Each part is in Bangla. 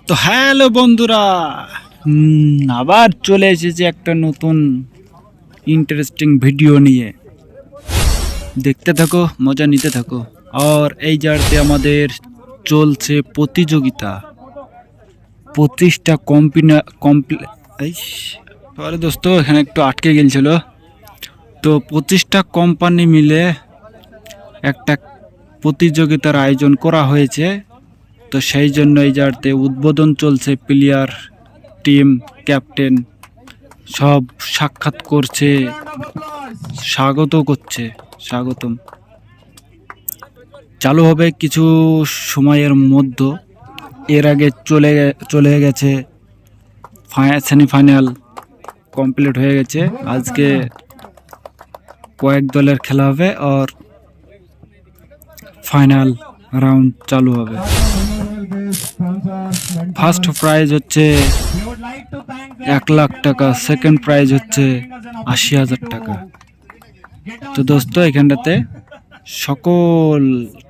তো হ্যালো বন্ধুরা, আবার চলে এসেছি একটা নতুন ইন্টারেস্টিং ভিডিও নিয়ে। দেখতে থাকো, মজা নিতে থাকো। আর এই জায়গাতে আমাদের চলছে প্রতিযোগিতা। 25টা দোস্ত এখানে একটু আটকে গেছিল। তো 25টা কোম্পানি মিলে একটা প্রতিযোগিতার আয়োজন করা হয়েছে। তো সেই জন্য এই জায়গাতে উদ্বোধন চলছে। প্লেয়ার, টিম, ক্যাপ্টেন সব সাক্ষাৎ করছে, স্বাগতম চালু হবে কিছু সময়ের মধ্যে। এর আগে চলে গেছে সেমিফাইনাল কমপ্লিট হয়ে গেছে। আজকে কয়েক দলের খেলা হবে আর ফাইনাল রাউন্ড চালু হবে। ফার্স্ট প্রাইজ হচ্ছে 1 লাখ টাকা, সেকেন্ড প্রাইজ হচ্ছে 80,000 টাকা। তো দোস্ত এখানটাতে সকল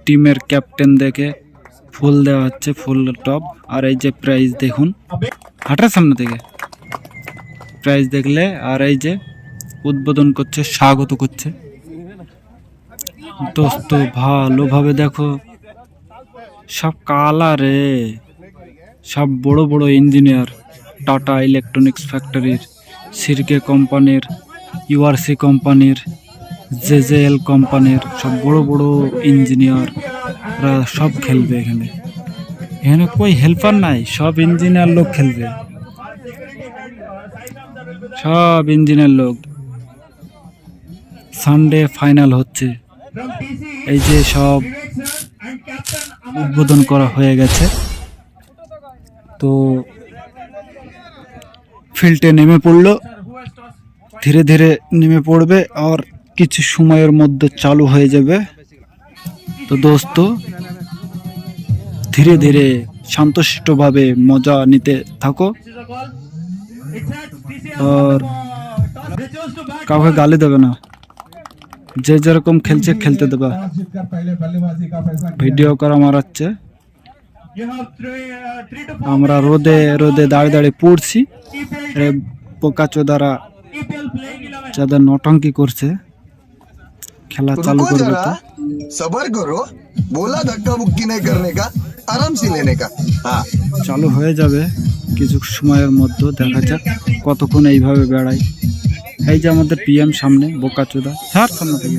টিমের ক্যাপ্টেন দেখে ফুল দেওয়া হচ্ছে, ফুল টপ। আর এই যে প্রাইজ দেখুন, হাঁটার সামনে থেকে প্রাইজ দেখলে। আর এই যে উদ্বোধন করছে, স্বাগত করছে। দোস্ত ভালোভাবে দেখো, সব কালারে, সব বড় বড় ইঞ্জিনিয়ার, টাটা ইলেকট্রনিক্স ফ্যাক্টরির, সিরকে কোম্পানির, ইউআরসি কোম্পানির, জেজেএল কোম্পানির সব বড় বড় ইঞ্জিনিয়াররা সব খেলবে এখানে। এখানে কই হেল্পার নাই, সব ইঞ্জিনিয়ার লোক খেলবে, সব ইঞ্জিনিয়ার লোক। সানডে ফাইনাল হচ্ছে। এই যে সব উদ্বোধন করা হয়ে গেছে। তো ফিল্ডে নেমে পড়লো, ধীরে ধীরে নেমে পড়বে আর কিছু সময়ের মধ্যে চালু হয়ে যাবে। তো দোস্ত ধীরে ধীরে শান্তশিষ্টভাবে মজা নিতে থাকো আর কাউকে গালি দেবে না, যে যেরকম খেলছে খেলতে দেবে। ভিডিও করা মারাচ্ছে, আমরা রোদে রোদে দাঁড়িয়ে দাঁড়িয়ে পড়ছি। পোকাচোদারা যাদের নটঙ্কি করছে, খেলা চালু করবে। তো सबर करो, बोला धक्का मुक्की नहीं करने का, आराम से लेने का। हाँ, চালু হয়ে যাবে কিছু সময়ের মধ্যে। দেখা যাক কতক্ষণ এইভাবে বেড়াই। এই যে আমাদের পিএম সামনে, বোকাচোদা ছাড় সামনে থেকে,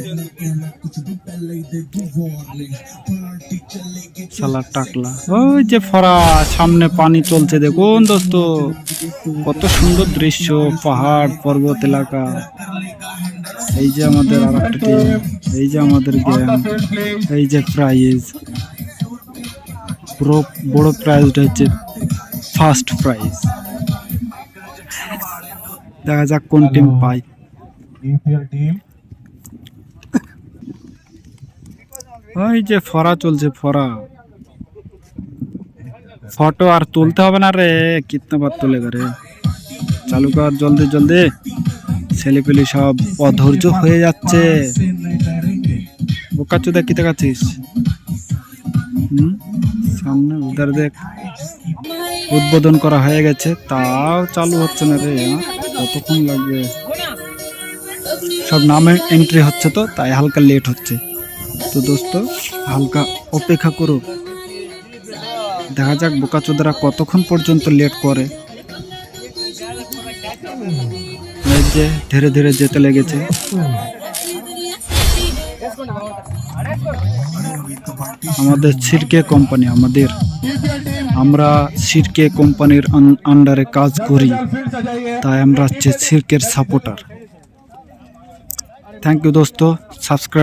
শালা টাকলা। ওই যে ফরা সামনে পানি চলছে, দেখুন দোস্ত কত সুন্দর দৃশ্য, পাহাড় পর্বত এলাকা। এই যে আমাদের আর একটা টিম, এই যে আমাদের গ্যাং, এই যে প্রাইজ, পুরো বড় প্রাইজটা হচ্ছে ফার্স্ট প্রাইজ। দেখা যাক কোন টিম পায়। ওই যে ফরা চলছে, ফটো আর তুলতে হবে না রে, কিতনা বার তুলেগা রে। চালু কর জলদি জলদি, ছেলেপেলে সব অধৈর্য হয়ে যাচ্ছে। বোকাচোদা কি দেখাচ্ছিস? সামনে উধার দেখ, উদ্বোধন করা হয়ে গেছে, তাও চালু হচ্ছে না রে। কতক্ষণ লাগবে? সব নামে এন্ট্রি হচ্ছে, তো তাই হালকা লেট হচ্ছে। তো দোস্ত হালকা অপেক্ষা করো, দেখা যাক বোকাচোদারা কতক্ষণ পর্যন্ত লেট করে। যে ধীরে ধীরে যেতে লেগেছে। আমাদের সিরকে কোম্পানি, আমরা সিরকে কোম্পানির আন্ডারে কাজ করি, তাই আমরা হচ্ছে সিরকের সাপোর্টার। থ্যাংক ইউ দোস্ত, সাবস্ক্রাইব